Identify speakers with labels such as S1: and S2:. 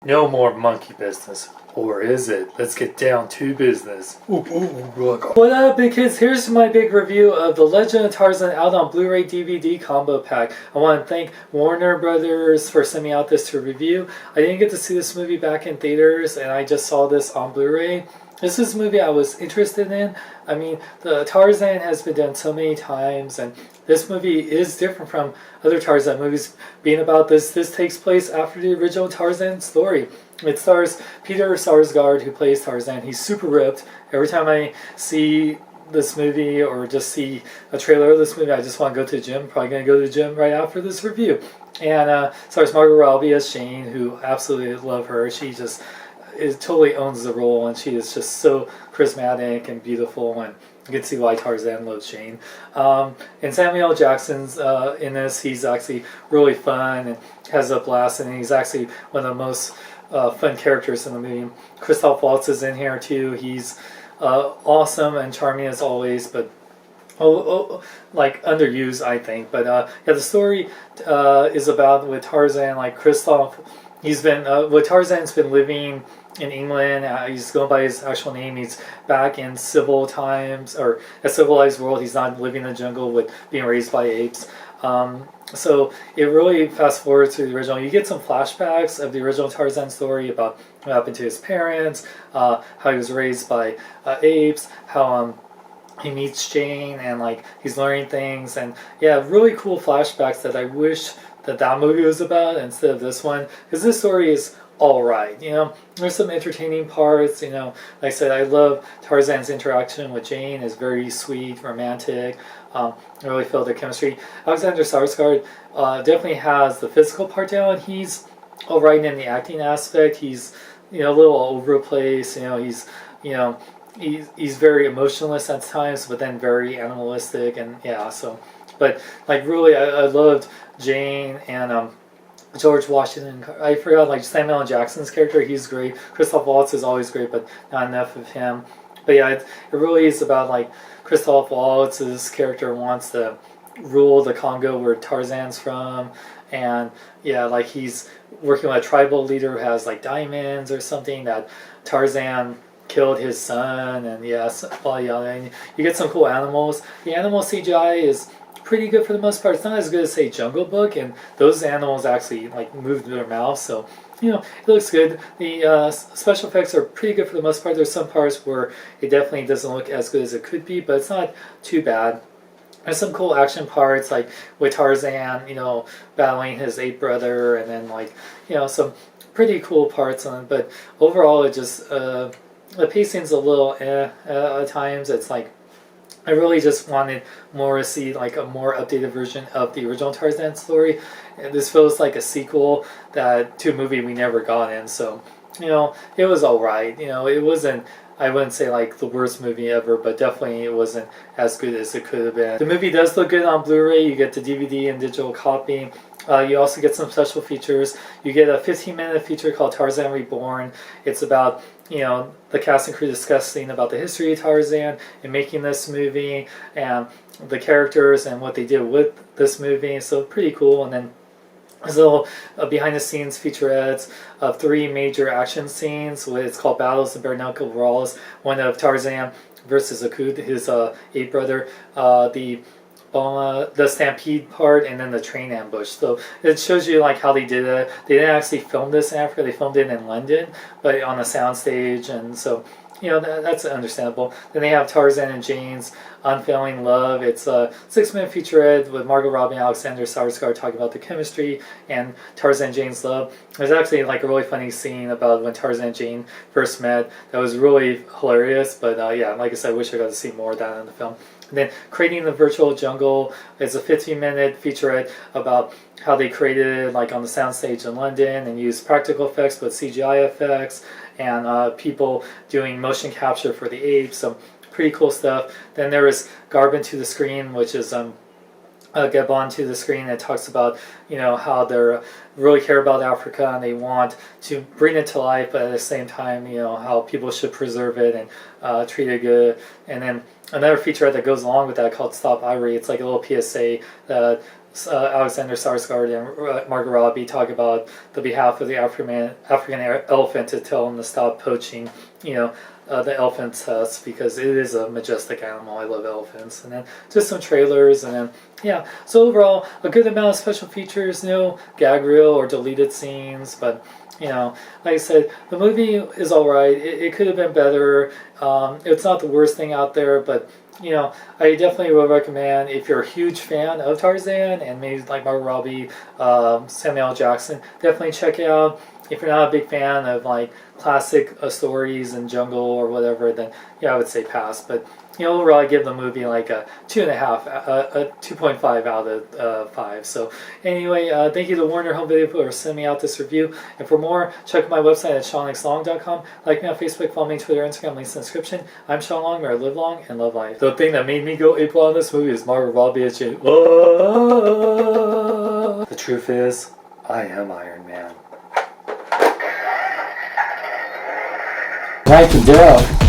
S1: No more monkey business. Or is it? Let's get down to business. What up, big kids? Here's my big review of The Legend of Tarzan out on Blu-ray DVD combo pack. I want to thank Warner Brothers for sending out this to review. I didn't get to see this movie back in theaters, and I just saw this on Blu-ray. This is a movie I was interested in. I mean, the Tarzan has been done so many times, and this movie is different from other Tarzan movies being about this. This takes place after the original Tarzan story. It stars Peter Sarsgaard, who plays Tarzan. He's super ripped. Every time I see this movie or just see a trailer of this movie, I just want to go to the gym. Probably going to go to the gym right after this review. And stars Margot Robbie as Jane, who absolutely love her. She just totally owns the role, and she is just so charismatic and beautiful, and you can see why Tarzan loves Jane. And Samuel L. Jackson's in this. He's actually really fun and has a blast, and he's actually one of the most fun characters in the movie. Christoph Waltz is in here too. He's awesome and charming as always, but like underused, I think. But yeah, the story is about with Tarzan, like Christoph. He's been Tarzan's been living in England. He's going by his actual name. He's back in civil times, or a civilized world. He's not living in the jungle with being raised by apes. So it really fast forwards to the original. You get some flashbacks of the original Tarzan story about what happened to his parents, how he was raised by apes, how he meets Jane, and like he's learning things, and yeah, really cool flashbacks that I wish that movie was about instead of this one, because this story is alright. You know, there's some entertaining parts. You know, like I said, I love Tarzan's interaction with Jane. Is very sweet, romantic. I really feel their chemistry. Alexander Skarsgård definitely has the physical part down. He's alright in the acting aspect. He's, you know, a little all over the place. You know, he's very emotionless at times, but then very animalistic, and yeah. So, but like really, I loved Jane and George Washington. I forgot like Samuel L. Jackson's character. He's great. Christoph Waltz is always great, but not enough of him. But yeah, it really is about like Christoph Waltz's character wants to rule the Congo where Tarzan's from, and yeah, like he's working with a tribal leader who has like diamonds or something that Tarzan killed his son, and yes, and you get some cool animals. The animal CGI is pretty good for the most part. It's not as good as say Jungle Book, and those animals actually like moved their mouths, so you know it looks good. The special effects are pretty good for the most part. There's some parts where it definitely doesn't look as good as it could be, but it's not too bad. There's some cool action parts, like with Tarzan, you know, battling his ape brother, and then like, you know, some pretty cool parts on it. But overall, it just the pacing's a little at times. It's like I really just wanted more to see like a more updated version of the original Tarzan story. And this feels like a sequel to a movie we never got in. So, you know, it was alright. You know, it wasn't, I wouldn't say like the worst movie ever, but definitely it wasn't as good as it could have been. The movie does look good on Blu-ray. You get the DVD and digital copy. You also get some special features. You get a 15-minute feature called Tarzan Reborn. It's about, you know, the cast and crew discussing about the history of Tarzan and making this movie, and the characters and what they did with this movie. So pretty cool. And then there's a little behind-the-scenes featurettes of 3 major action scenes. It's called Battles of Bare Knuckle Brawls. One of Tarzan versus Akud, his ape brother. The stampede part, and then the train ambush. So it shows you like how they did it. They didn't actually film this in Africa. They filmed it in London, but on a soundstage, and so you know that's understandable. Then they have Tarzan and Jane's Unfailing Love. It's a 6-minute featurette with Margot Robbie and Alexander Skarsgård talking about the chemistry and Tarzan and Jane's love. There's actually like a really funny scene about when Tarzan and Jane first met. That was really hilarious. But yeah, like I said, I wish I got to see more of that in the film. And then Creating the Virtual Jungle is a 15-minute featurette about how they created it like on the soundstage in London and used practical effects but CGI effects, and people doing motion capture for the apes. So pretty cool stuff. Then there is Garbin to the Screen, which is Gabon to the Screen. It talks about, you know, how they really care about Africa and they want to bring it to life, but at the same time, you know, how people should preserve it and treat it good. And then another feature that goes along with that called Stop Ivory. It's like a little PSA that Alexander Skarsgård and Margot Robbie talk about the behalf of the African elephant to tell him to stop poaching, the elephant tusk, because it is a majestic animal. I love elephants. And then just some trailers, and then yeah. So overall, a good amount of special features, no gag reel or deleted scenes, but like I said, the movie is alright. It could have been better. It's not the worst thing out there, but I definitely would recommend, if you're a huge fan of Tarzan and maybe like Margot Robbie, Samuel L. Jackson, definitely check it out. If you're not a big fan of like classic stories and jungle or whatever, then I would say pass. But overall, I give the movie like a 2.5, a 2.5 out of 5. So anyway, thank you to Warner Home Video for sending me out this review. And for more, check out my website at SeanXLong.com. Like me on Facebook, follow me on Twitter, Instagram, links in the description. I'm Sean Long, where I live long and love life. The thing that made me go ape on this movie is Margot Robbie as Jane. The truth is, I am Iron Man. Knife and death.